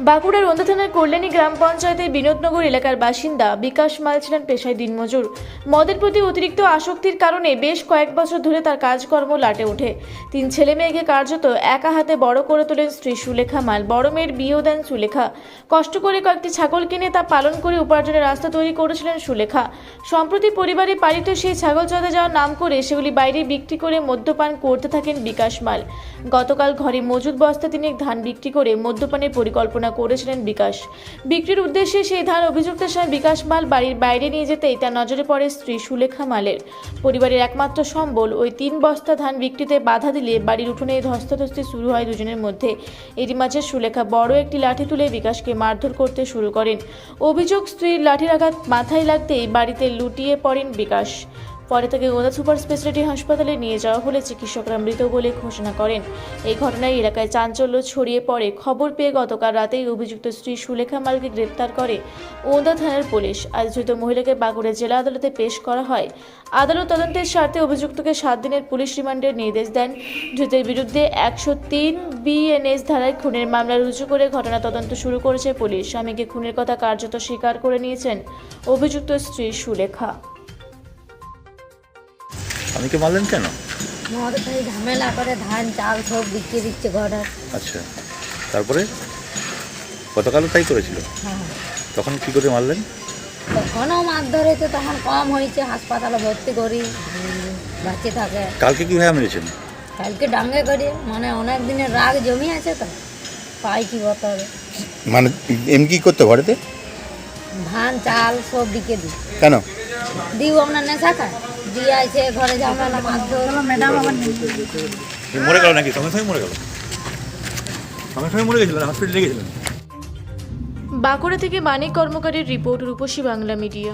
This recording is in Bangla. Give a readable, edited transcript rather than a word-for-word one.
বাঁকুড়ার ওন্দা থানার কল্যাণী গ্রাম পঞ্চায়েতের বিনোদনগর এলাকার বাসিন্দা বিকাশ মাল ছিলেন পেশায় দিনমজুর। মদের প্রতি অতিরিক্ত আসক্তির কারণে বেশ কয়েক বছর ধরে তার কাজকর্ম লাটে ওঠে। 3 ছেলে মেয়েকে কার্যত একা হাতে বড় করে তোলেন স্ত্রী সুলেখা মাল। বড় মেয়ের বিয়েও দেন সুলেখা। কষ্ট করে কয়েকটি ছাগল কিনে তা পালন করে উপার্জনের রাস্তা তৈরি করেছিলেন সুলেখা। সম্প্রতি পরিবারে পালিত সেই ছাগল চড়াতে যাওয়ার নাম করে সেগুলি বাইরে বিক্রি করে মদ্যপান করতে থাকেন বিকাশ মাল। গতকাল ঘরে মজুদ বস্তা তিনেক ধান বিক্রি করে মদ্যপানের পরিকল্পনা করেছিলেন বিকাশ। বিক্রির উদ্দেশ্যে সেই ধান অভিযুক্তের সময় বিকাশ মাল বাড়ির বাইরে নিয়ে যেতেই তার নজরে পড়ে স্ত্রী সুলেখা মালের। পরিবারের একমাত্র সম্বল ওই 3 বস্তা ধান বিক্রিতে বাধা দিলে বাড়ির উঠোনে ধস্তাধস্তি শুরু হয় দুজনের মধ্যে। এরই মাঝে সুলেখা বড় একটি লাঠি তুলে বিকাশকে মারধর করতে শুরু করেন। অভিযোগ, স্ত্রীর লাঠির আঘাত মাথায় লাগতেই বাড়িতে লুটিয়ে পড়েন বিকাশ। পরে তাকে ওন্দা সুপার স্পেশালিটি হাসপাতালে নিয়ে যাওয়া হলে চিকিৎসকরা মৃত বলে ঘোষণা করেন। এই ঘটনায় এলাকায় চাঞ্চল্য ছড়িয়ে পড়ে। খবর পেয়ে গতকাল রাতেই অভিযুক্ত স্ত্রী সুলেখা মালকে গ্রেপ্তার করে ওন্দা থানার পুলিশ। আজ ধৃত মহিলাকে বাঁকুড়া জেলা আদালতে পেশ করা হয়। আদালত তদন্তের স্বার্থে অভিযুক্তকে 7 দিনের পুলিশ রিমান্ডের নির্দেশ দেন। ধৃতের বিরুদ্ধে 103 BNS ধারায় খুনের মামলা রুজু করে ঘটনা তদন্ত শুরু করেছে পুলিশ। স্বামীকে খুনের কথা কার্যত স্বীকার করে নিয়েছেন অভিযুক্ত স্ত্রী সুলেখা। স্বামীকে মারলেন কেন? মদ খাই ঝামেলা করে ধান চাল সব বিক্রি দিচ্ছে ঘরে। আচ্ছা, তারপরে গতকালও তাই করেছিল? হ্যাঁ, তখন কি করে মারলেন? তখনও মাছ ধরেছে, তখন কম হয়েছে, হাসপাতালে ভর্তি করি, বাঁচে থাকে। কালকে কীভাবে মেরেছেন? কালকে ডাঙ্গে করি, মানে অনেক দিনের রাগ জমি আছে তো, পাই কি বতরে মানে এমনি কি করতে ঘরেতে? ধান চাল সব বিকে দিই। কেন? দিও আপনার নেশা খায় দিয়ে আছে ঘরে ঝামেলা মাছ ধরে। ম্যাডাম আমার মরে গেল নাকি? সঙ্গে সঙ্গে মরে গেল? সঙ্গে সঙ্গে মরে গেছিলেন? হসপিটালে গেছিলেন? বাঁকুড়া থেকে মানিক কর্মকারের রিপোর্ট, রূপসী বাংলা মিডিয়া।